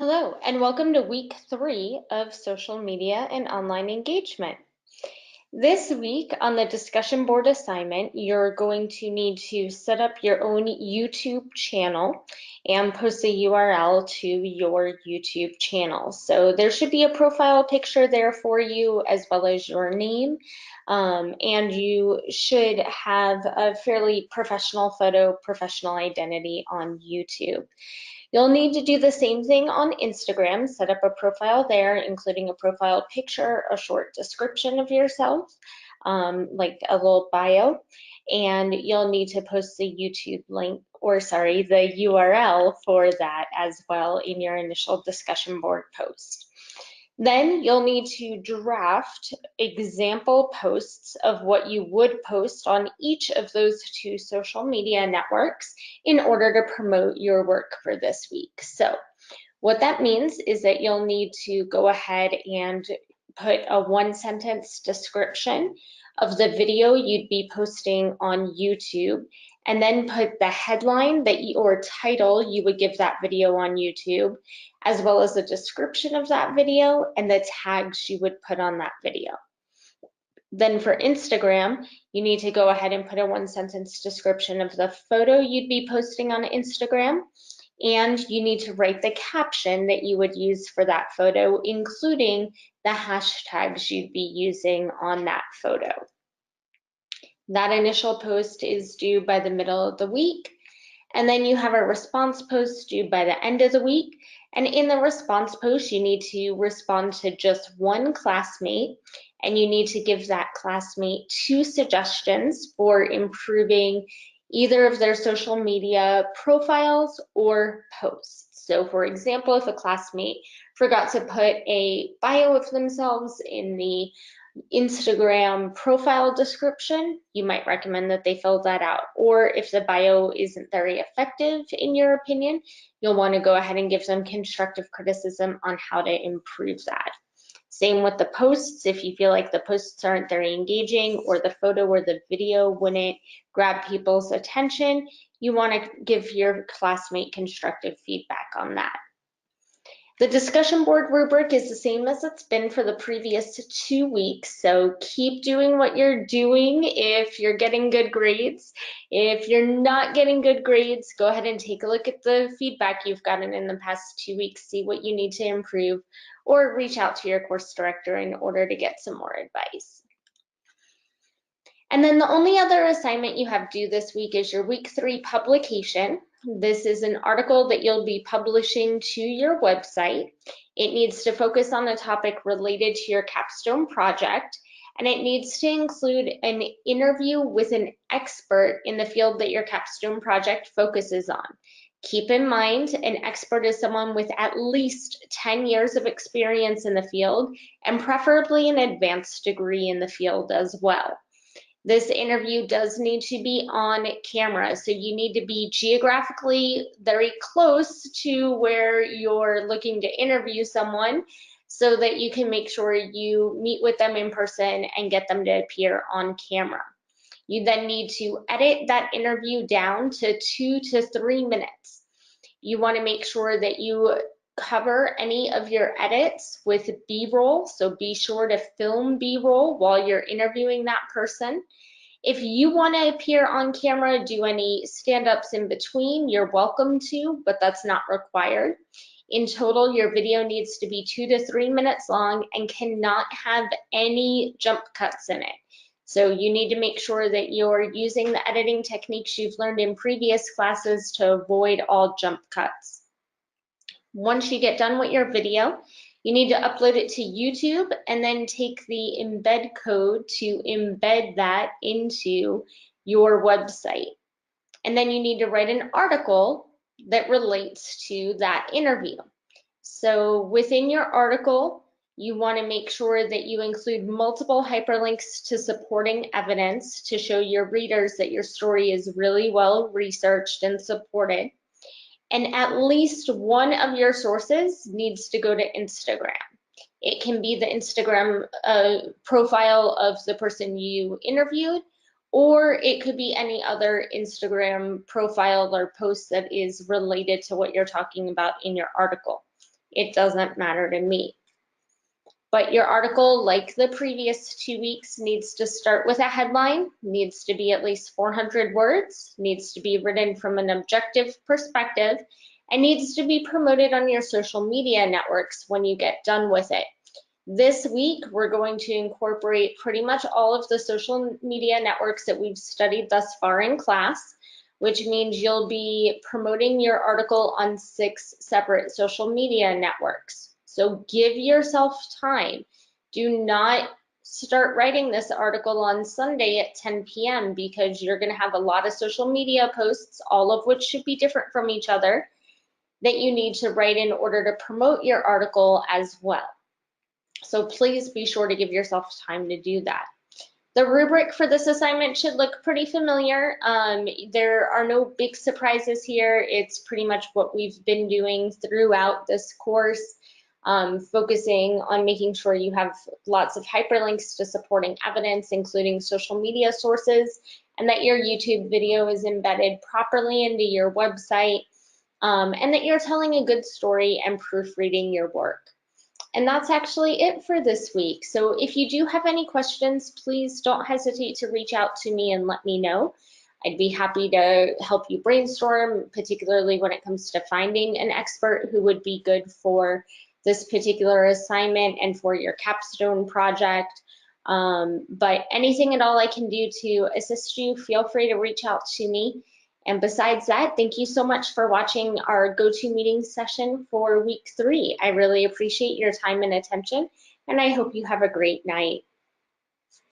Hello, and welcome to week 3 of social media and online engagement. This week on the discussion board assignment, you're going to need to set up your own YouTube channel and post a URL to your YouTube channel. So there should be a profile picture there for you as well as your name. And you should have a fairly professional photo, professional identity on YouTube. You'll need to do the same thing on Instagram, set up a profile there, including a profile picture, a short description of yourself, like a little bio, and you'll need to post the YouTube link, the URL for that as well in your initial discussion board post. Then you'll need to draft example posts of what you would post on each of those 2 social media networks in order to promote your work for this week. So what that means is that you'll need to go ahead and put a 1-sentence description of the video you'd be posting on YouTube, and then put the headline or title you would give that video on YouTube, as well as the description of that video and the tags you would put on that video. Then for Instagram, you need to go ahead and put a 1-sentence description of the photo you'd be posting on Instagram, and you need to write the caption that you would use for that photo, including the hashtags you'd be using on that photo. That initial post is due by the middle of the week, and then you have a response post due by the end of the week. And in the response post, you need to respond to just one classmate, and you need to give that classmate 2 suggestions for improving either of their social media profiles or posts. So for example, if a classmate forgot to put a bio of themselves in the Instagram profile description, you might recommend that they fill that out. Or if the bio isn't very effective in your opinion, you'll want to go ahead and give them constructive criticism on how to improve that. Same with the posts. If you feel like the posts aren't very engaging, or the photo or the video wouldn't grab people's attention, you want to give your classmate constructive feedback on that. The discussion board rubric is the same as it's been for the previous 2 weeks, so keep doing what you're doing if you're getting good grades. If you're not getting good grades, go ahead and take a look at the feedback you've gotten in the past 2 weeks, see what you need to improve, or reach out to your course director in order to get some more advice. And then the only other assignment you have due this week is your week 3 publication. This is an article that you'll be publishing to your website. It needs to focus on a topic related to your capstone project, and it needs to include an interview with an expert in the field that your capstone project focuses on. Keep in mind, an expert is someone with at least 10 years of experience in the field, and preferably an advanced degree in the field as well. This interview does need to be on camera, so you need to be geographically very close to where you're looking to interview someone so that you can make sure you meet with them in person and get them to appear on camera. You then need to edit that interview down to 2 to 3 minutes. You want to make sure that you cover any of your edits with B-roll, so be sure to film B-roll while you're interviewing that person. If you want to appear on camera, do any stand-ups in between, you're welcome to, but that's not required. In total, your video needs to be 2 to 3 minutes long and cannot have any jump cuts in it. So you need to make sure that you're using the editing techniques you've learned in previous classes to avoid all jump cuts. Once you get done with your video, you need to upload it to YouTube and then take the embed code to embed that into your website. And then you need to write an article that relates to that interview. So within your article, you want to make sure that you include multiple hyperlinks to supporting evidence to show your readers that your story is really well researched and supported. And at least one of your sources needs to go to Instagram. It can be the Instagram profile of the person you interviewed, or it could be any other Instagram profile or post that is related to what you're talking about in your article. It doesn't matter to me. But your article, like the previous 2 weeks, needs to start with a headline, needs to be at least 400 words, needs to be written from an objective perspective, and needs to be promoted on your social media networks when you get done with it. This week, we're going to incorporate pretty much all of the social media networks that we've studied thus far in class, which means you'll be promoting your article on 6 separate social media networks. So give yourself time. Do not start writing this article on Sunday at 10 p.m. because you're going to have a lot of social media posts, all of which should be different from each other, that you need to write in order to promote your article as well. So please be sure to give yourself time to do that. The rubric for this assignment should look pretty familiar. There are no big surprises here. It's pretty much what we've been doing throughout this course, focusing on making sure you have lots of hyperlinks to supporting evidence, including social media sources, and that your YouTube video is embedded properly into your website, and that you're telling a good story and proofreading your work. And that's actually it for this week. So if you do have any questions, please don't hesitate to reach out to me and let me know. I'd be happy to help you brainstorm, particularly when it comes to finding an expert who would be good for this particular assignment and for your capstone project. But anything at all I can do to assist you, feel free to reach out to me. And besides that, thank you so much for watching our GoToMeeting session for week 3. I really appreciate your time and attention, and I hope you have a great night.